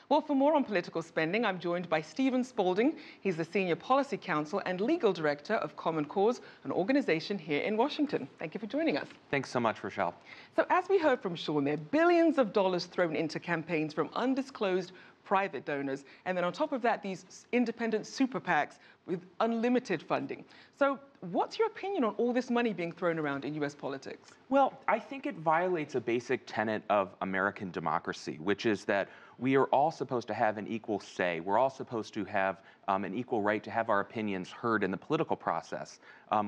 Well, for more on political spending, I'm joined by Stephen Spaulding. He's the Senior Policy Counsel and Legal Director of Common Cause, an organization here in Washington. Thank you for joining us. Thanks so much, Rochelle. So as we heard from Sean, there are billions of dollars thrown into campaigns from undisclosed private donors. And then on top of that, these independent super PACs with unlimited funding. So what's your opinion on all this money being thrown around in U.S. politics? Well, I think it violates a basic tenet of American democracy, which is that we are all supposed to have an equal say. We're all supposed to have an equal right to have our opinions heard in the political process,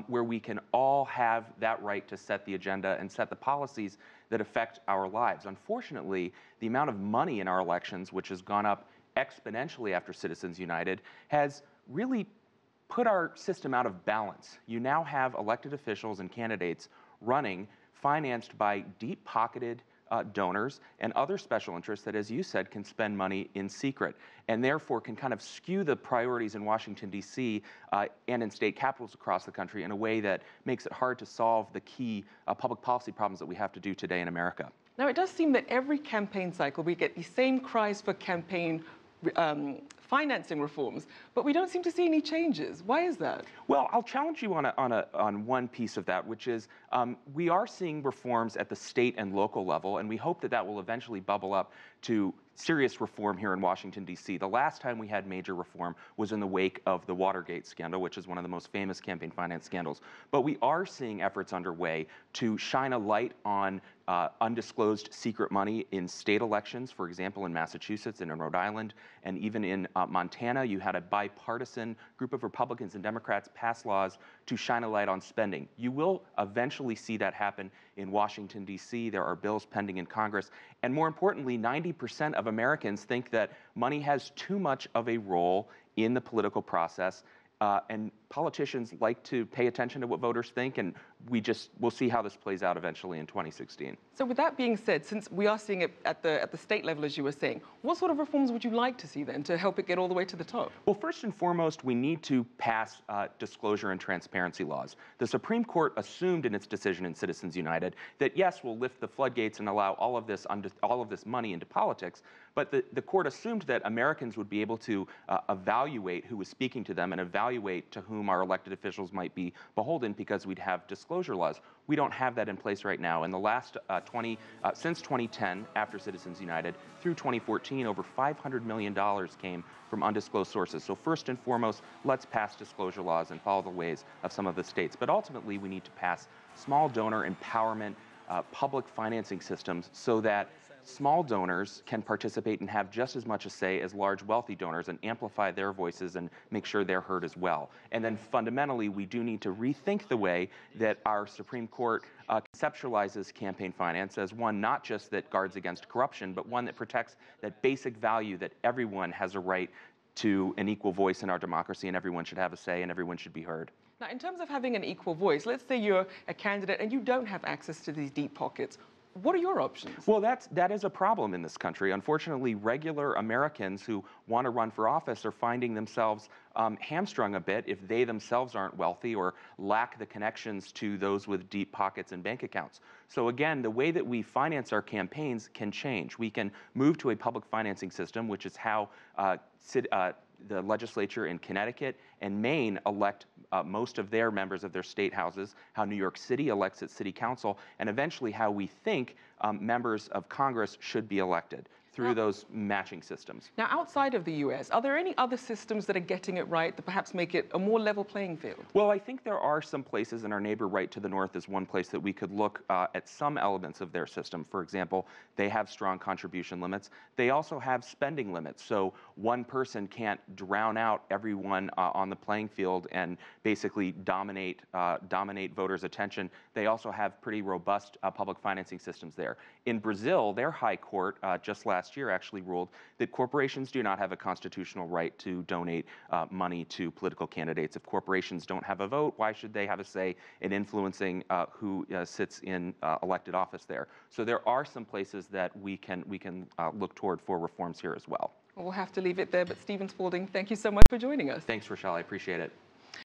where we can all have that right to set the agenda and set the policies that affect our lives. Unfortunately, the amount of money in our elections, which has gone up exponentially after Citizens United, has really put our system out of balance. You now have elected officials and candidates running financed by deep-pocketed donors and other special interests that, as you said, can spend money in secret and therefore can kind of skew the priorities in Washington, D.C. And in state capitals across the country in a way that makes it hard to solve the key public policy problems that we have to do today in America. Now, it does seem that every campaign cycle we get the same cries for campaign financing reforms, but we don't seem to see any changes. Why is that? Well, I'll challenge you on one piece of that, which is we are seeing reforms at the state and local level, and we hope that that will eventually bubble up to serious reform here in Washington, D.C. The last time we had major reform was in the wake of the Watergate scandal, which is one of the most famous campaign finance scandals. But we are seeing efforts underway to shine a light on undisclosed secret money in state elections, for example, in Massachusetts and in Rhode Island, and even in Montana. You had a bipartisan group of Republicans and Democrats pass laws to shine a light on spending. You will eventually see that happen in Washington, D.C. There are bills pending in Congress. And more importantly, 90% of Americans think that money has too much of a role in the political process. And politicians like to pay attention to what voters think, and we'll see how this plays out eventually in 2016. So with that being said, since we are seeing it at the state level, as you were saying, what sort of reforms would you like to see then to help it get all the way to the top? Well, first and foremost, we need to pass disclosure and transparency laws. The Supreme Court assumed in its decision in Citizens United that, yes, we'll lift the floodgates and allow all of this money into politics, but the court assumed that Americans would be able to evaluate who was speaking to them and evaluate to whom our elected officials might be beholden because we'd have disclosure laws. We don't have that in place right now. In the last since 2010, after Citizens United, through 2014, over $500 million came from undisclosed sources. So first and foremost, let's pass disclosure laws and follow the ways of some of the states. But ultimately, we need to pass small donor empowerment, public financing systems so that small donors can participate and have just as much a say as large wealthy donors and amplify their voices and make sure they're heard as well. And then fundamentally, we do need to rethink the way that our Supreme Court conceptualizes campaign finance as one not just that guards against corruption, but one that protects that basic value that everyone has a right to an equal voice in our democracy and everyone should have a say and everyone should be heard. Now, in terms of having an equal voice, let's say you're a candidate and you don't have access to these deep pockets. What are your options? Well, that is a problem in this country. Unfortunately, regular Americans who want to run for office are finding themselves hamstrung a bit if they themselves aren't wealthy or lack the connections to those with deep pockets and bank accounts. So again, the way that we finance our campaigns can change. We can move to a public financing system, which is how the legislature in Connecticut and Maine elect most of their members of their state houses, how New York City elects its city council, and eventually how we think members of Congress should be elected through those matching systems. Now, outside of the U.S., are there any other systems that are getting it right that perhaps make it a more level playing field? Well, I think there are some places, and our neighbor right to the north is one place that we could look at some elements of their system. For example, they have strong contribution limits. They also have spending limits, so one person can't drown out everyone on the playing field and basically dominate voters' attention. They also have pretty robust public financing systems there. In Brazil, their high court just last year actually ruled that corporations do not have a constitutional right to donate money to political candidates. If corporations don't have a vote, why should they have a say in influencing who sits in elected office there? So there are some places that we can look toward for reforms here as well. We'll have to leave it there, but Stephen Spaulding, thank you so much for joining us. Thanks, Rochelle. I appreciate it.